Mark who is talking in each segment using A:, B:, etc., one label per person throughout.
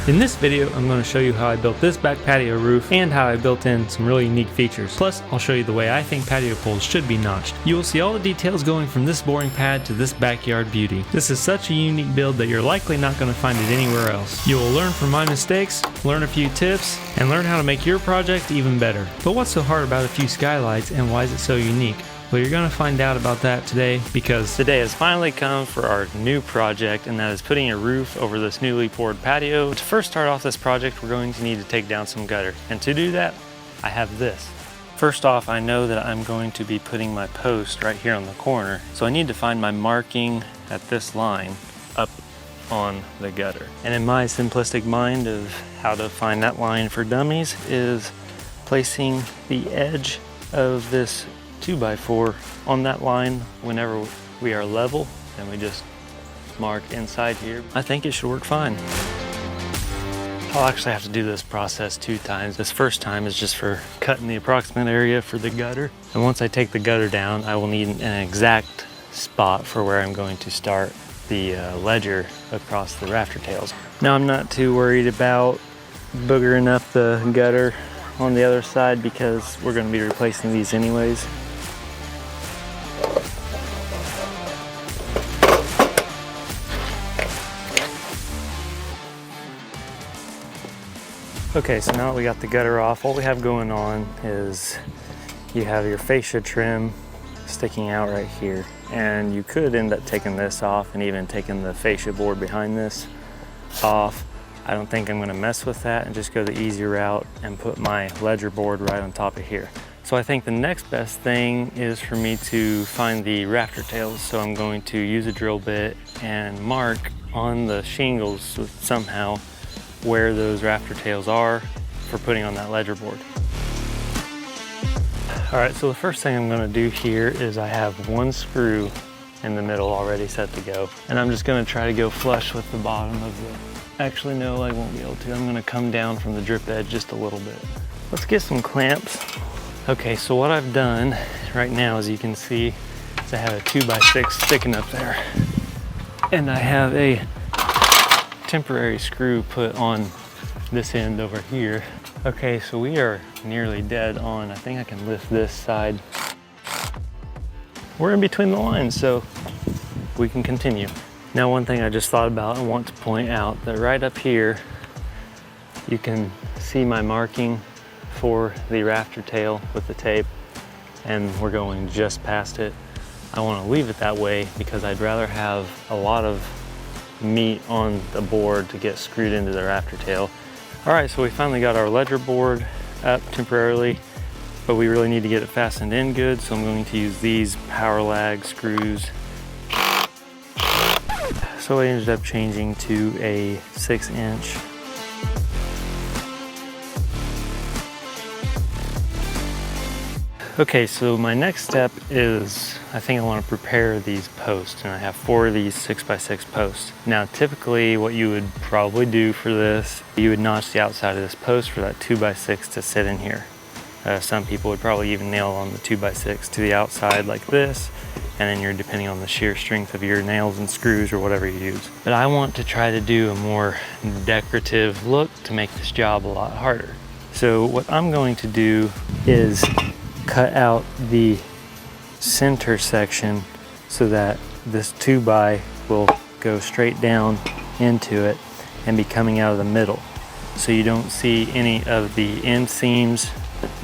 A: In this video, I'm going to show you how I built this back patio roof and how I built in some really unique features. Plus, I'll show you the way I think patio poles should be notched. You will see all the details going from this boring pad to this backyard beauty. This is such a unique build that you're likely not going to find it anywhere else. You will learn from my mistakes, learn a few tips, and learn how to make your project even better. But what's so hard about a few skylights and why is it so unique? Well, you're going to find out about that today, because today has finally come for our new project, and that is putting a roof over this newly poured patio. To first start off this project, we're going to need to take down some gutter, and to do that, I have this. First off, I know that I'm going to be putting my post right here on the corner, so I need to find my marking at this line up on the gutter. And in my simplistic mind of how to find that line for dummies is placing the edge of this 2x4 on that line whenever we are level, and we just mark inside here. I think it should work fine. I'll actually have to do this process 2 times. This first time is just for cutting the approximate area for the gutter. And once I take the gutter down, I will need an exact spot for where I'm going to start the ledger across the rafter tails. Now, I'm not too worried about boogering up the gutter on the other side because we're going to be replacing these anyways. Okay, so now that we got the gutter off, what we have going on is you have your fascia trim sticking out right here. And you could end up taking this off and even taking the fascia board behind this off. I don't think I'm gonna mess with that and just go the easy route and put my ledger board right on top of here. So I think the next best thing is for me to find the rafter tails. So I'm going to use a drill bit and mark on the shingles somehow where those rafter tails are for putting on that ledger board. All right, so the first thing I'm gonna do here is I have 1 screw in the middle already set to go. And I'm just gonna try to go flush with the bottom of the, actually no, I won't be able to. I'm gonna come down from the drip edge just a little bit. Let's get some clamps. Okay, so what I've done right now, as you can see, is I have a 2x6 sticking up there. And I have a temporary screw put on this end over here. Okay, so we are nearly dead on. I think I can lift this side. We're in between the lines, so we can continue. Now, one thing I just thought about and want to point out that right up here, you can see my marking for the rafter tail with the tape, and we're going just past it. I want to leave it that way because I'd rather have a lot of meat on the board to get screwed into the rafter tail. All right, so we finally got our ledger board up temporarily, but we really need to get it fastened in good, so I'm going to use these power lag screws. So I ended up changing to a 6-inch. Okay, so my next step is, I think I want to prepare these posts, and I have 4 of these 6x6 posts. Now, typically what you would probably do for this, you would notch the outside of this post for that 2x6 to sit in here. Some people would probably even nail on the 2x6 to the outside like this, and then you're depending on the shear strength of your nails and screws or whatever you use. But I want to try to do a more decorative look to make this job a lot harder. So what I'm going to do is cut out the center section so that this 2x will go straight down into it and be coming out of the middle. So you don't see any of the inseams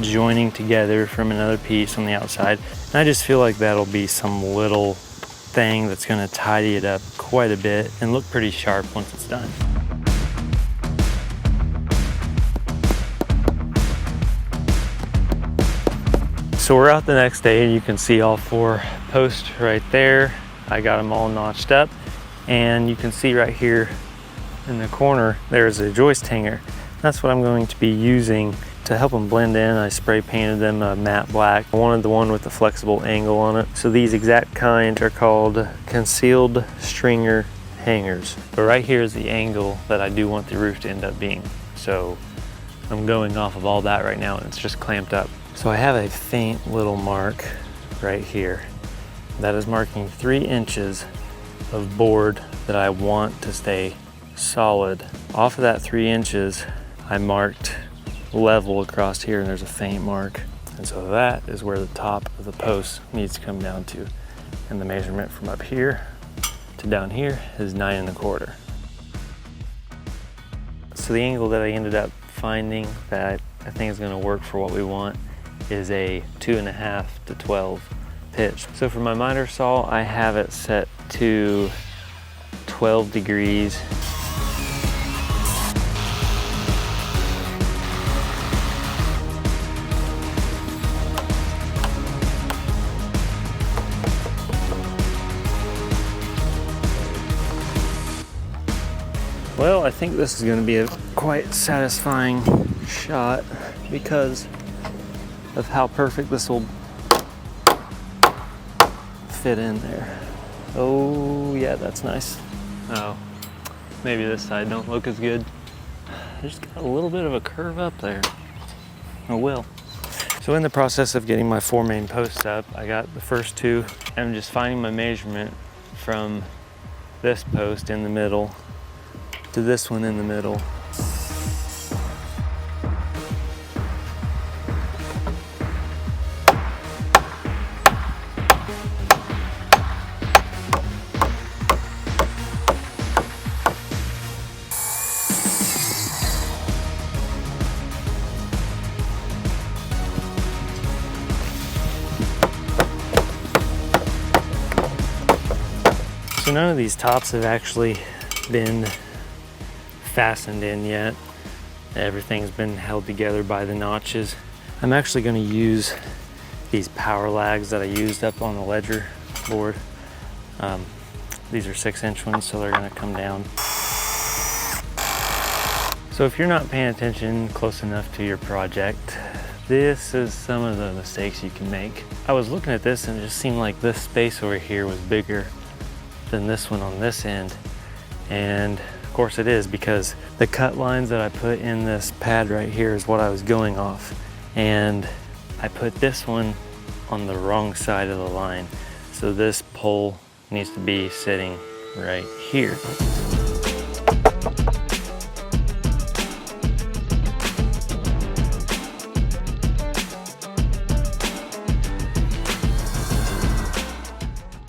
A: joining together from another piece on the outside. And I just feel like that'll be some little thing that's gonna tidy it up quite a bit and look pretty sharp once it's done. So we're out the next day, and you can see all 4 posts right there. I got them all notched up, and you can see right here in the corner there's a joist hanger. That's what I'm going to be using to help them blend in. I spray painted them matte black. I wanted the one with the flexible angle on it. So these exact kinds are called concealed stringer hangers. But right here is the angle that I do want the roof to end up being. So I'm going off of all that right now, and it's just clamped up. So I have a faint little mark right here that is marking 3 inches of board that I want to stay solid. Off of that 3 inches, I marked level across here, and there's a faint mark. And so that is where the top of the post needs to come down to. And the measurement from up here to down here is 9 1/4. So the angle that I ended up finding that I think is gonna work for what we want is a 2.5 to 12 pitch. So for my miter saw, I have it set to 12 degrees. Well, I think this is going to be a quite satisfying shot because of how perfect this will fit in there. Oh yeah, that's nice. Oh, maybe this side don't look as good. There's got a little bit of a curve up there. Oh well. So in the process of getting my 4 main posts up, I got the first 2. I'm just finding my measurement from this post in the middle to this one in the middle. So none of these tops have actually been fastened in yet. Everything's been held together by the notches. I'm actually going to use these power lags that I used up on the ledger board. These are 6-inch ones, so they're going to come down. So if you're not paying attention close enough to your project, this is some of the mistakes you can make. I was looking at this and it just seemed like this space over here was bigger than this one on this end. And of course it is, because the cut lines that I put in this pad right here is what I was going off. And I put this one on the wrong side of the line. So this pole needs to be sitting right here.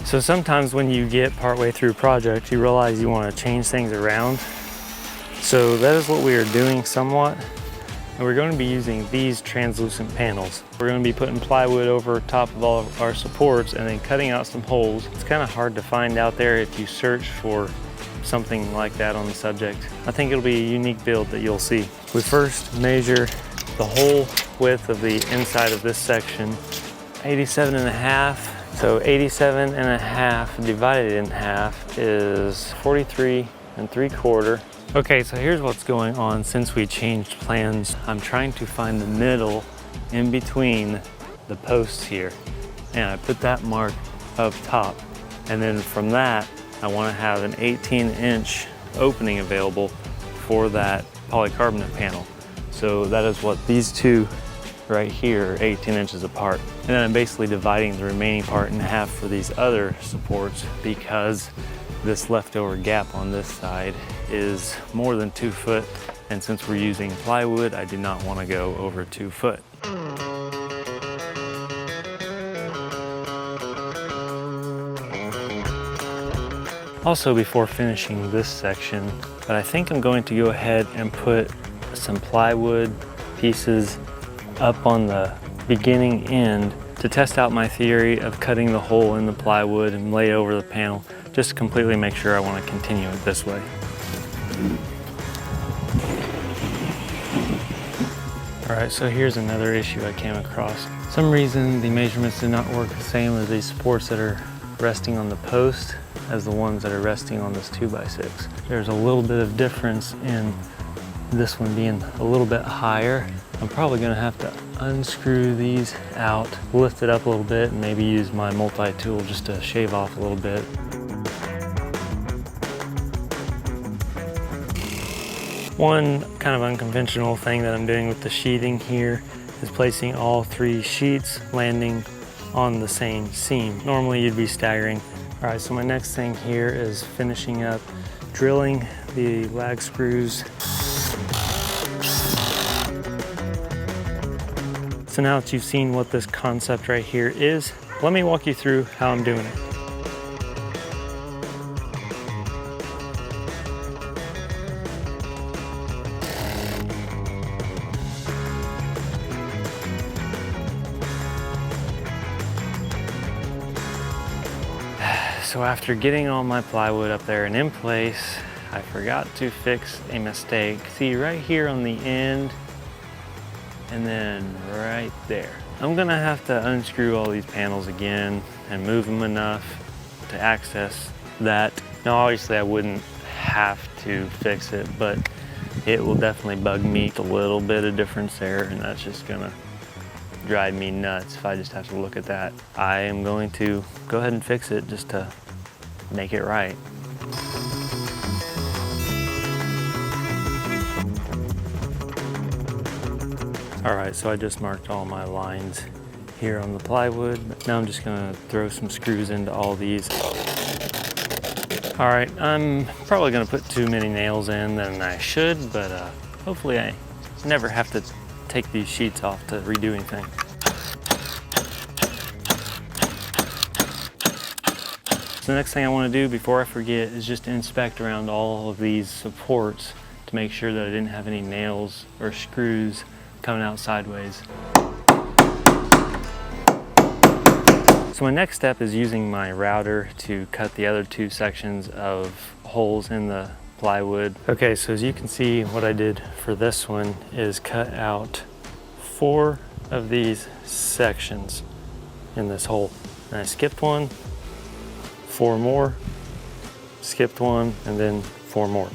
A: So sometimes when you get partway through a project, you realize you want to change things around. So that is what we are doing somewhat. And we're going to be using these translucent panels. We're going to be putting plywood over top of all of our supports and then cutting out some holes. It's kind of hard to find out there if you search for something like that on the subject. I think it'll be a unique build that you'll see. We first measure the whole width of the inside of this section, 87.5. So 87.5 divided in half is 43 3/4. Okay, so here's what's going on since we changed plans. I'm trying to find the middle in between the posts here. And I put that mark up top. And then from that, I want to have an 18-inch opening available for that polycarbonate panel. So that is what these two right here are 18 inches apart. And then I'm basically dividing the remaining part in half for these other supports because this leftover gap on this side is more than 2 foot. And since we're using plywood, I did not want to go over 2 foot. Also, before finishing this section, but I think I'm going to go ahead and put some plywood pieces up on the beginning end to test out my theory of cutting the hole in the plywood and lay over the panel, just to completely make sure I want to continue it this way. Alright, so here's another issue I came across. For some reason the measurements did not work the same as these supports that are resting on the post as the ones that are resting on this 2x6. There's a little bit of difference in this one being a little bit higher. I'm probably going to have to unscrew these out, lift it up a little bit, and maybe use my multi-tool just to shave off a little bit. One kind of unconventional thing that I'm doing with the sheathing here is placing all 3 sheets landing on the same seam. Normally you'd be staggering. All right, so my next thing here is finishing up drilling the lag screws. So now that you've seen what this concept right here is, let me walk you through how I'm doing it. So after getting all my plywood up there and in place, I forgot to fix a mistake. See right here on the end, and then right there. I'm gonna have to unscrew all these panels again and move them enough to access that. Now obviously I wouldn't have to fix it, but it will definitely bug me a little bit of difference there, and that's just gonna drive me nuts if I just have to look at that. I am going to go ahead and fix it just to make it right. All right, so I just marked all my lines here on the plywood. Now I'm just gonna throw some screws into all these. All right, I'm probably gonna put too many nails in than I should, but hopefully I never have to take these sheets off to redo anything. So the next thing I want to do before I forget is just inspect around all of these supports to make sure that I didn't have any nails or screws coming out sideways. So my next step is using my router to cut the other two sections of holes in the plywood. Okay, so as you can see, what I did for this one is cut out 4 of these sections in this hole. And I skipped one, 4 more, skipped one, and then 4 more.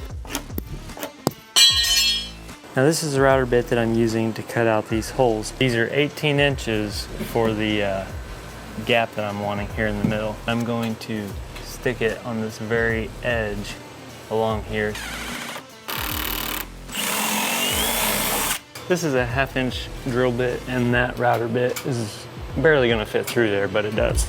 A: Now this is the router bit that I'm using to cut out these holes. These are 18 inches for the gap that I'm wanting here in the middle. I'm going to stick it on this very edge along here. This is a 1/2 inch drill bit, and that router bit is barely gonna fit through there, but it does.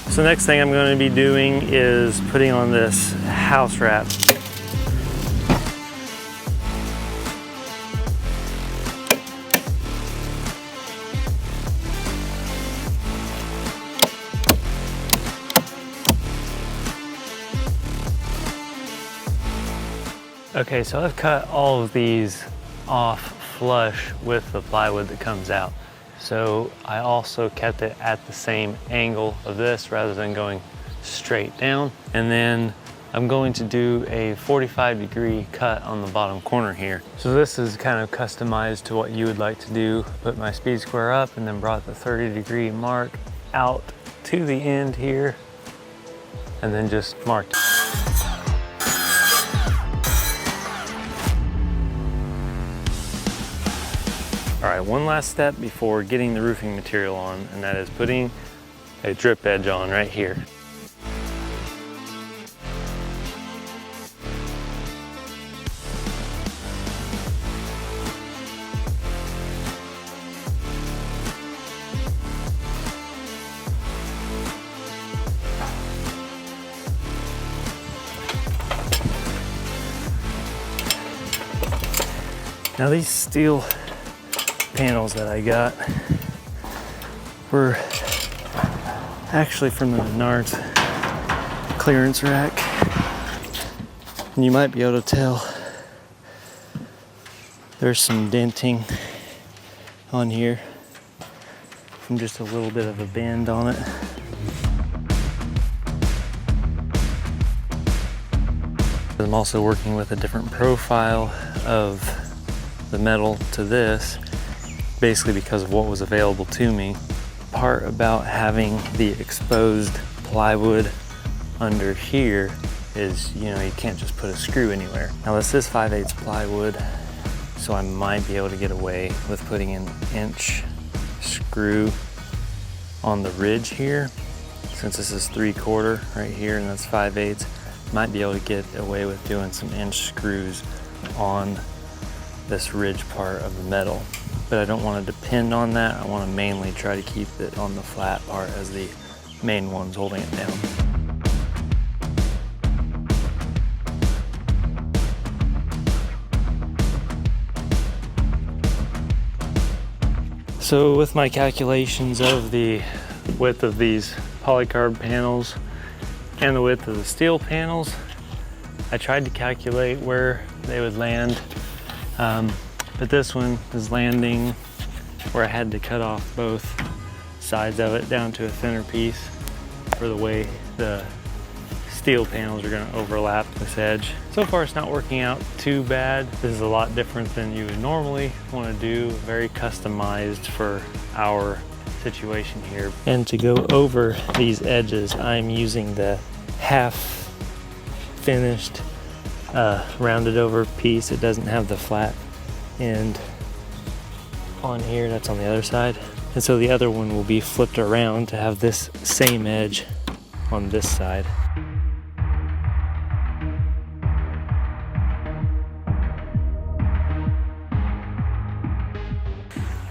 A: So next thing I'm going to be doing is putting on this house wrap. Okay, so I've cut all of these off flush with the plywood that comes out. So I also kept it at the same angle of this rather than going straight down. And then I'm going to do a 45-degree cut on the bottom corner here. So this is kind of customized to what you would like to do. Put my speed square up and then brought the 30-degree mark out to the end here and then just marked it. All right, one last step before getting the roofing material on, and that is putting a drip edge on right here. Now these steel panels that I got were actually from the Menards clearance rack, and you might be able to tell there's some denting on here from just a little bit of a bend on it. I'm also working with a different profile of the metal to this, basically because of what was available to me. The part about having the exposed plywood under here is, you know, you can't just put a screw anywhere. Now this is 5/8 plywood, so I might be able to get away with putting an inch screw on the ridge here. Since this is 3/4 right here and that's 5/8, might be able to get away with doing some inch screws on this ridge part of the metal. But I don't want to depend on that. I want to mainly try to keep it on the flat part as the main one's holding it down. So with my calculations of the width of these polycarb panels and the width of the steel panels, I tried to calculate where they would land, but this one is landing where I had to cut off both sides of it down to a thinner piece for the way the steel panels are going to overlap this edge. So far it's not working out too bad. This is a lot different than you would normally want to do, very customized for our situation here. And to go over these edges, I'm using the half finished rounded over piece. It doesn't have the flat end on here, that's on the other side. And so the other one will be flipped around to have this same edge on this side.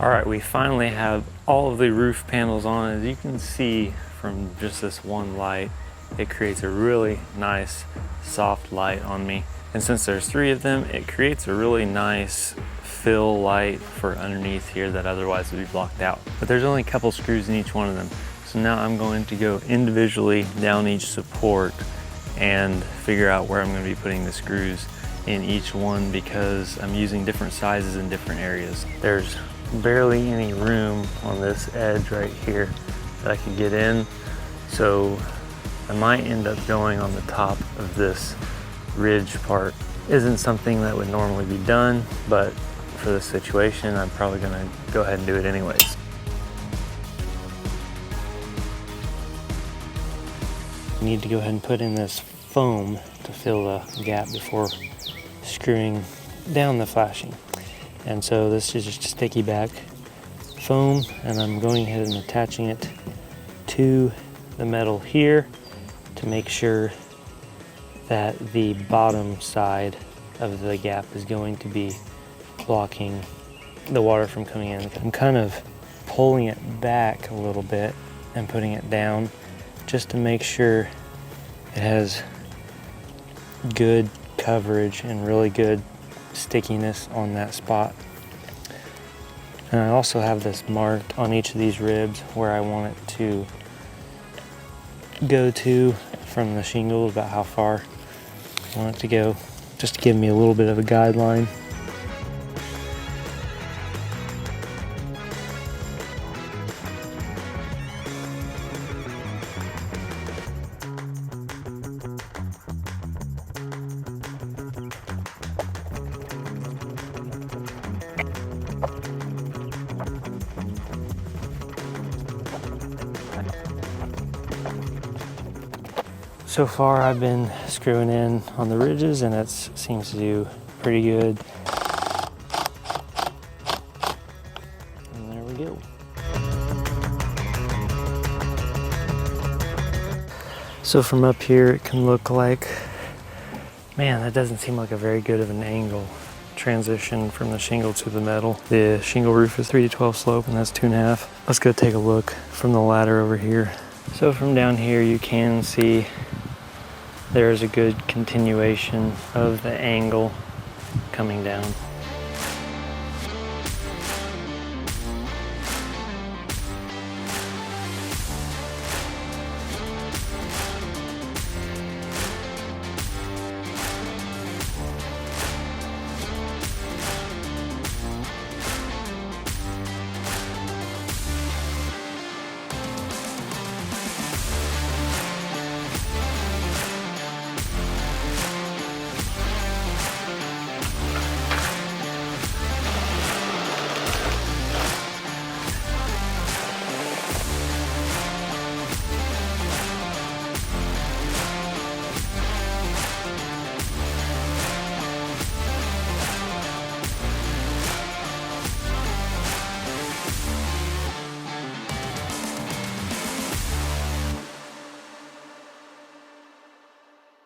A: All right, we finally have all of the roof panels on. As you can see from just this one light, it creates a really nice soft light on me. And since there's 3 of them, it creates a really nice fill light for underneath here that otherwise would be blocked out. But there's only a couple screws in each one of them. So now I'm going to go individually down each support and figure out where I'm going to be putting the screws in each one, because I'm using different sizes in different areas. There's barely any room on this edge right here that I could get in, so I might end up going on the top of this ridge part. Isn't something that would normally be done, but for this situation I'm probably going to go ahead and do it anyways. I need to go ahead and put in this foam to fill the gap before screwing down the flashing. And so this is just sticky back foam, and I'm going ahead and attaching it to the metal here to make sure that the bottom side of the gap is going to be blocking the water from coming in. I'm kind of pulling it back a little bit and putting it down just to make sure it has good coverage and really good stickiness on that spot. And I also have this marked on each of these ribs where I want it to go to from the shingles, about how far I want it to go, just to give me a little bit of a guideline. So far I've been screwing in on the ridges and it seems to do pretty good. And there we go. So from up here it can look like, man, that doesn't seem like a very good of an angle transition from the shingle to the metal. The shingle roof is 3 to 12 slope and that's 2.5. Let's go take a look from the ladder over here. So from down here you can see there's a good continuation of the angle coming down.